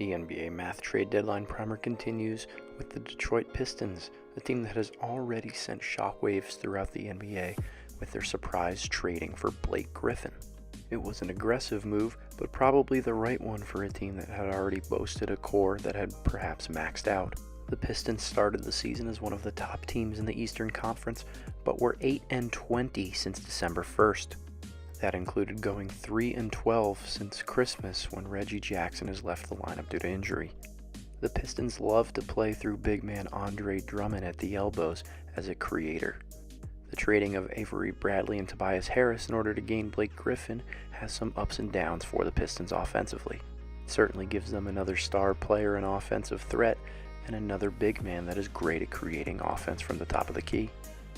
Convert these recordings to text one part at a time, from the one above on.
The NBA math trade deadline primer continues with the Detroit Pistons, a team that has already sent shockwaves throughout the NBA with their surprise trading for Blake Griffin. It was an aggressive move, but probably the right one for a team that had already boasted a core that had perhaps maxed out. The Pistons started the season as one of the top teams in the Eastern Conference, but were 8-20 since December 1st. That included going 3-12 since Christmas when Reggie Jackson has left the lineup due to injury. The Pistons love to play through big man Andre Drummond at the elbows as a creator. The trading of Avery Bradley and Tobias Harris in order to gain Blake Griffin has some ups and downs for the Pistons offensively. It certainly gives them another star player and offensive threat and another big man that is great at creating offense from the top of the key.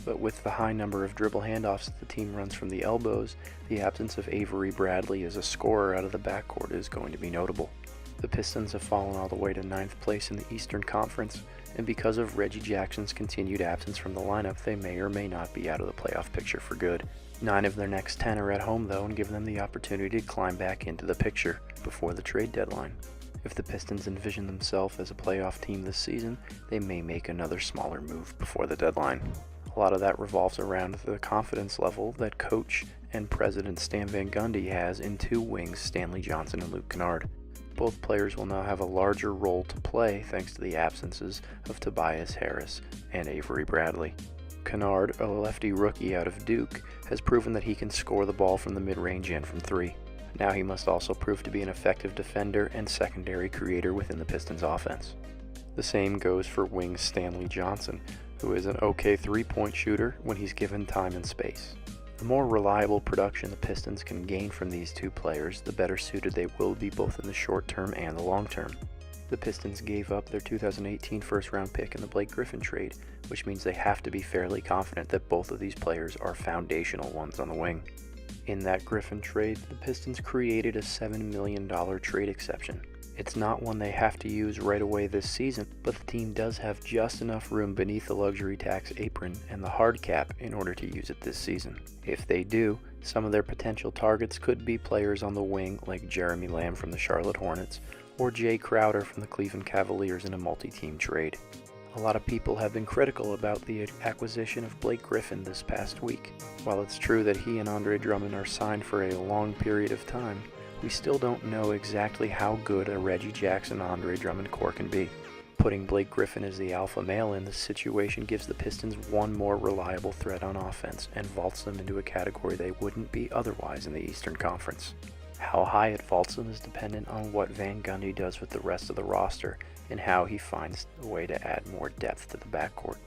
But with the high number of dribble handoffs that the team runs from the elbows, the absence of Avery Bradley as a scorer out of the backcourt is going to be notable. The Pistons have fallen all the way to 9th place in the Eastern Conference, and because of Reggie Jackson's continued absence from the lineup, they may or may not be out of the playoff picture for good. 9 of their next 10 are at home though, and give them the opportunity to climb back into the picture before the trade deadline. If the Pistons envision themselves as a playoff team this season, they may make another smaller move before the deadline. A lot of that revolves around the confidence level that coach and president Stan Van Gundy has in two wings, Stanley Johnson and Luke Kennard. Both players will now have a larger role to play thanks to the absences of Tobias Harris and Avery Bradley. Kennard, a lefty rookie out of Duke, has proven that he can score the ball from the mid-range and from three. Now he must also prove to be an effective defender and secondary creator within the Pistons offense. The same goes for wing Stanley Johnson, who is an okay three-point shooter when he's given time and space. The more reliable production the Pistons can gain from these two players, the better suited they will be both in the short term and the long term. The Pistons gave up their 2018 first-round pick in the Blake Griffin trade, which means they have to be fairly confident that both of these players are foundational ones on the wing. In that Griffin trade, the Pistons created a $7 million trade exception. It's not one they have to use right away this season, but the team does have just enough room beneath the luxury tax apron and the hard cap in order to use it this season. If they do, some of their potential targets could be players on the wing like Jeremy Lamb from the Charlotte Hornets or Jay Crowder from the Cleveland Cavaliers in a multi-team trade. A lot of people have been critical about the acquisition of Blake Griffin this past week. While it's true that he and Andre Drummond are signed for a long period of time, we still don't know exactly how good a Reggie Jackson-Andre Drummond core can be. Putting Blake Griffin as the alpha male in this situation gives the Pistons one more reliable threat on offense and vaults them into a category they wouldn't be otherwise in the Eastern Conference. How high it vaults them is dependent on what Van Gundy does with the rest of the roster and how he finds a way to add more depth to the backcourt.